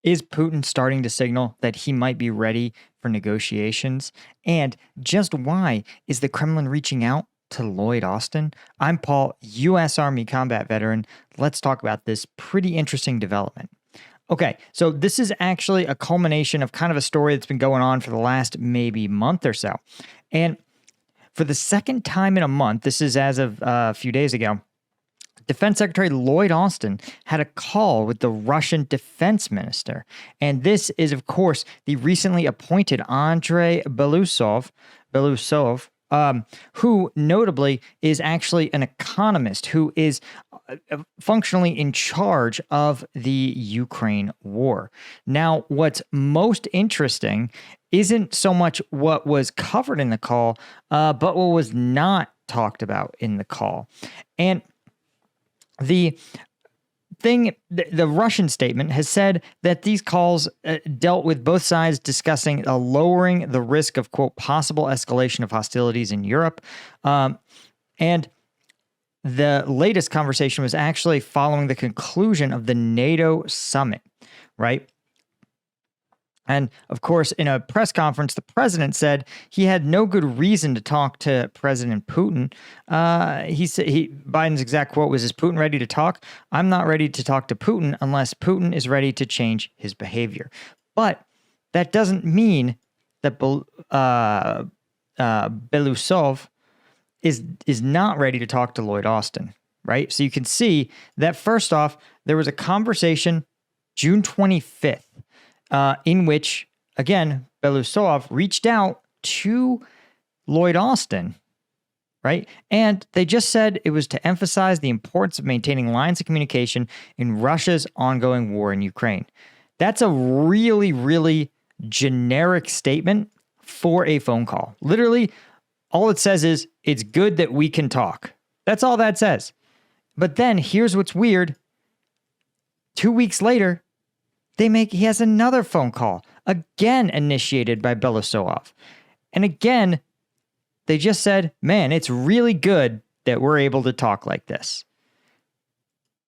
Is Putin starting to signal that he might be ready for negotiations? And just why is the Kremlin reaching out to Lloyd Austin? I'm Paul, U.S. Army combat veteran. Let's talk about this pretty interesting development. Okay, so this is actually a culmination of kind of a story that's been going on for the last maybe month or so. And for the second time in a month, this is as of a few days ago, Defense Secretary Lloyd Austin had a call with the Russian defense minister. And this is, of course, the recently appointed Andrei Belousov, who notably is actually an economist who is functionally in charge of the Ukraine war. Now, what's most interesting isn't so much what was covered in the call, but what was not talked about in the call. And the Russian statement has said that these calls dealt with both sides discussing lowering the risk of, quote, possible escalation of hostilities in Europe. And the latest conversation was actually following the conclusion of the NATO summit, right? And of course, in a press conference, the president said he had no good reason to talk to President Putin. He said Biden's exact quote was, "Is Putin ready to talk? I'm not ready to talk to Putin unless Putin is ready to change his behavior." But that doesn't mean that Belousov is not ready to talk to Lloyd Austin, right? So you can see that first off, there was a conversation June 25th. In which, again, Belousov reached out to Lloyd Austin, right? And they just said it was to emphasize the importance of maintaining lines of communication in Russia's ongoing war in Ukraine. That's a really, really generic statement for a phone call. Literally, all it says is, it's good that we can talk. That's all that says. But then here's what's weird. 2 weeks later, he has another phone call, again initiated by Belousov. And again, they just said, man, it's really good that we're able to talk like this.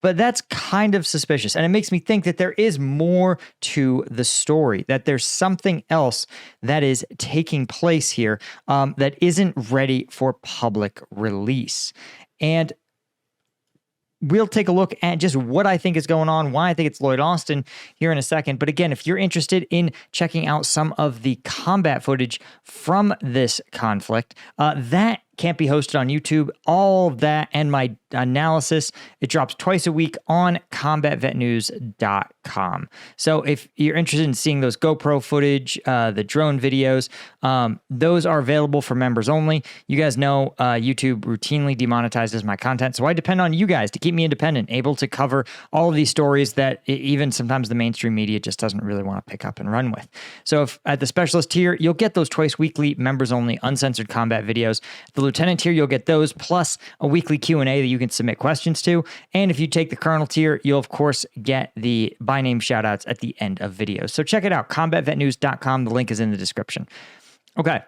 But that's kind of suspicious. And it makes me think that there is more to the story, that there's something else that is taking place here that isn't ready for public release. And we'll take a look at just what I think is going on, why I think it's Lloyd Austin here in a second. But again, if you're interested in checking out some of the combat footage from this conflict, that can't be hosted on YouTube. All of that and my analysis, it drops twice a week on combatvetnews.com. So if you're interested in seeing those GoPro footage, the drone videos, those are available for members only. You guys know YouTube routinely demonetizes my content, so I depend on you guys to keep me independent, able to cover all of these stories that even sometimes the mainstream media just doesn't really want to pick up and run with. So if at the specialist tier, you'll get those twice weekly, members only, uncensored combat videos. The lieutenant tier, you'll get those, plus a weekly Q&A that you can submit questions to. And if you take the colonel tier, you'll of course get the by name shoutouts at the end of videos. So check it out, combatvetnews.com. The link is in the description. Okay.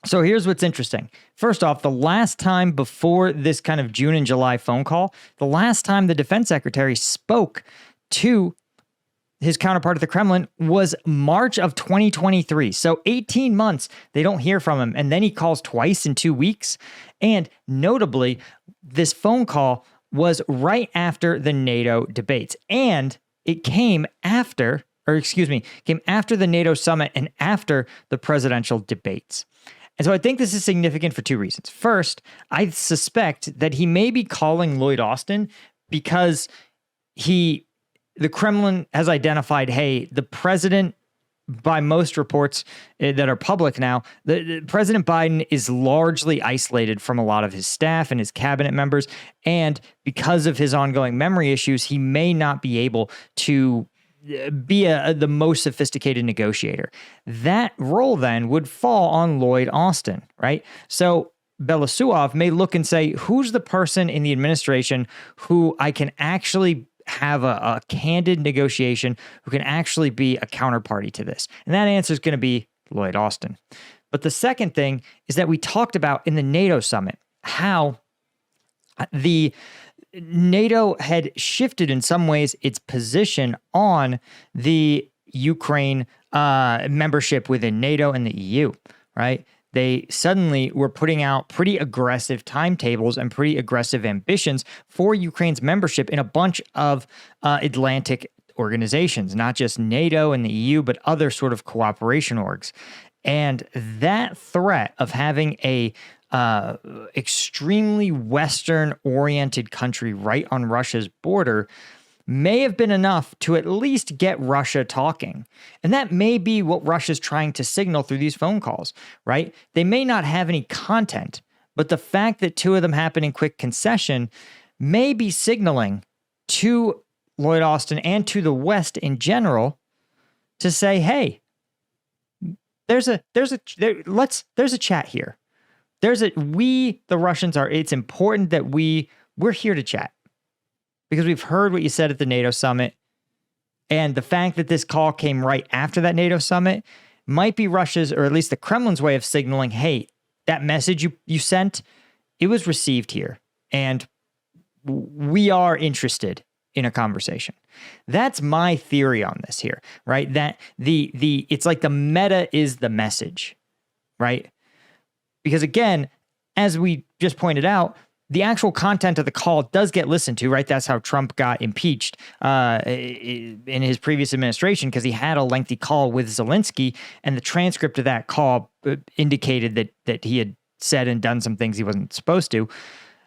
So here's what's interesting. First off, the last time before this kind of June and July phone call, the last time the defense secretary spoke to his counterpart at the Kremlin was March of 2023. So 18 months, they don't hear from him. And then he calls twice in 2 weeks. And notably, this phone call was right after the NATO debates. And it came after the NATO summit and after the presidential debates. And so I think this is significant for two reasons. First, I suspect that he may be calling Lloyd Austin because the Kremlin has identified, hey, the president, by most reports that are public now, the President Biden is largely isolated from a lot of his staff and his cabinet members. And because of his ongoing memory issues, he may not be able to be the most sophisticated negotiator. That role then would fall on Lloyd Austin, right? So Belousov may look and say, who's the person in the administration who I can actually have a candid negotiation, who can actually be a counterparty to this? And that answer is going to be Lloyd Austin. But the second thing is that we talked about in the NATO summit how the NATO had shifted in some ways its position on the Ukraine membership within NATO and the EU, right? They suddenly were putting out pretty aggressive timetables and pretty aggressive ambitions for Ukraine's membership in a bunch of Atlantic organizations, not just NATO and the EU, but other sort of cooperation orgs. And that threat of having a extremely Western-oriented country right on Russia's border may have been enough to at least get Russia talking. And that may be what Russia's trying to signal through these phone calls, right? They may not have any content, but the fact that two of them happen in quick concession may be signaling to Lloyd Austin and to the West in general to say, hey, there's a chat here. The Russians are, it's important that we're here to chat. Because we've heard what you said at the NATO summit, and the fact that this call came right after that NATO summit might be Russia's, or at least the Kremlin's way of signaling, hey, that message you sent, it was received here, and we are interested in a conversation. That's my theory on this here, right? That it's like the meta is the message, right? Because again, as we just pointed out, the actual content of the call does get listened to, right? That's how Trump got impeached in his previous administration, because he had a lengthy call with Zelensky, and the transcript of that call indicated that he had said and done some things he wasn't supposed to.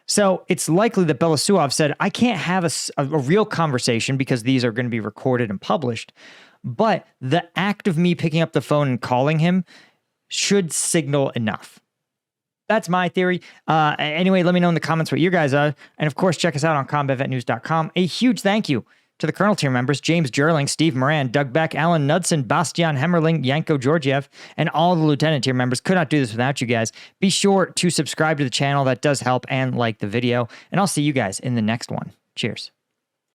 So it's likely that Belousov said, I can't have a real conversation because these are going to be recorded and published, but the act of me picking up the phone and calling him should signal enough. That's my theory. Anyway, let me know in the comments what you guys are. And of course, check us out on combatvetnews.com. A huge thank you to the Colonel tier members, James Jerling, Steve Moran, Doug Beck, Alan Knudsen, Bastian Hemmerling, Yanko Georgiev, and all the Lieutenant tier members. Could not do this without you guys. Be sure to subscribe to the channel. That does help, and like the video. And I'll see you guys in the next one. Cheers.